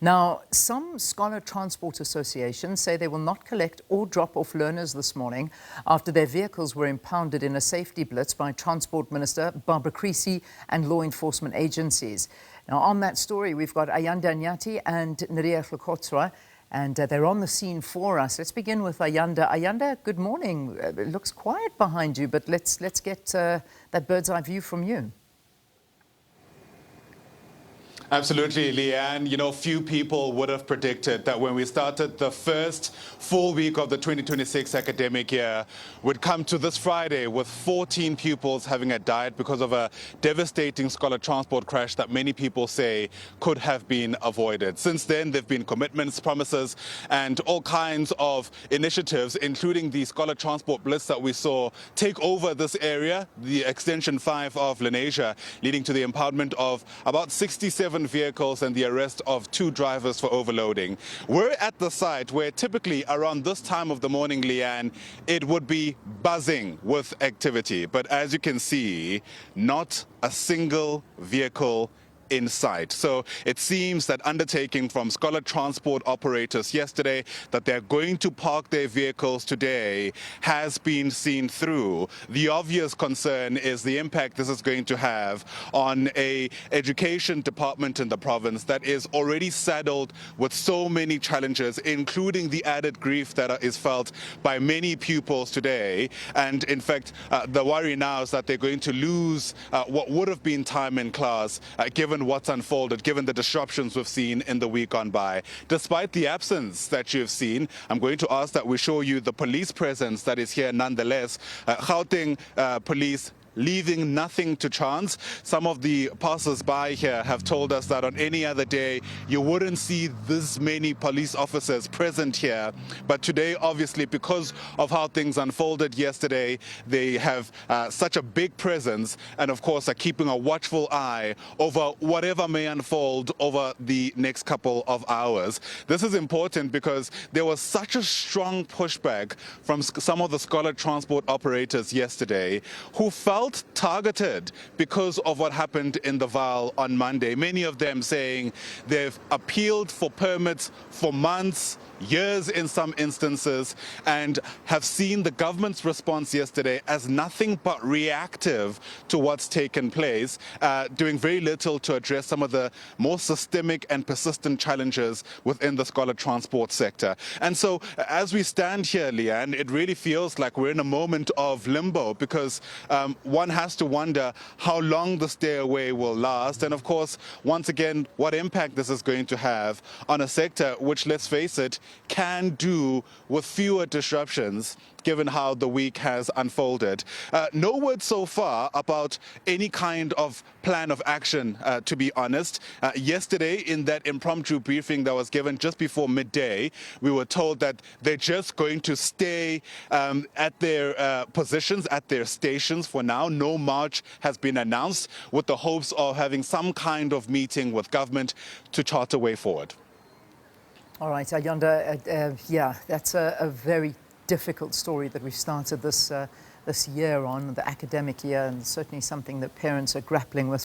Now, some scholar transport associations say they will not collect or drop off learners this morning after their vehicles were impounded in a safety blitz by Transport Minister Barbara Creecy and law enforcement agencies. Now, on that story, we've got Ayanda Nyathi and Nyathi, and they're on the scene for us. Let's begin with Ayanda. Ayanda, good morning. It looks quiet behind you, but let's get that bird's eye view from you. Absolutely, Leanne. You know, few people would have predicted that when we started the first full week of the 2026 academic year, would come to this Friday with 14 pupils having died because of a devastating scholar transport crash that many people say could have been avoided. Since then, there have been commitments, promises, and all kinds of initiatives, including the scholar transport blitz that we saw take over this area, the extension 5 of Lenasia, leading to the impoundment of about 67 vehicles and the arrest of 2 drivers for overloading. We're at the site where typically around this time of the morning, Leanne, it would be buzzing with activity. But as you can see, not a single vehicle in sight. So it seems that undertaking from scholar transport operators yesterday that they're going to park their vehicles today has been seen through. The obvious concern is the impact this is going to have on an education department in the province that is already saddled with so many challenges, including the added grief that is felt by many pupils today. And in fact, the worry now is that they're going to lose what would have been time in class, given what's unfolded, given the disruptions we've seen in the week gone by. Despite the absence that you've seen, I'm going to ask that we show you the police presence that is here nonetheless. Gauteng police leaving nothing to chance. Some of the passers-by here have told us that on any other day you wouldn't see this many police officers present here, but today, obviously, because of how things unfolded yesterday, they have such a big presence, and of course are keeping a watchful eye over whatever may unfold over the next couple of hours. This is important because there was such a strong pushback from some of the scholar transport operators yesterday who felt targeted because of what happened in the Vaal on Monday. Many of them saying they've appealed for permits for months, years in some instances, and have seen the government's response yesterday as nothing but reactive to what's taken place, doing very little to address some of the more systemic and persistent challenges within the scholar transport sector. And so as we stand here, Leanne, it really feels like we're in a moment of limbo because one has to wonder how long the stay away will last, and of course, once again, what impact this is going to have on a sector which, let's face it, can do with fewer disruptions given how the week has unfolded. No word so far about any kind of plan of action, to be honest. Yesterday, in that impromptu briefing that was given just before midday, we were told that they're just going to stay at their positions, at their stations for now. No march has been announced, with the hopes of having some kind of meeting with government to chart a way forward. All right, Ayanda, yeah, that's a very difficult story that we've started this year on, the academic year, and certainly something that parents are grappling with.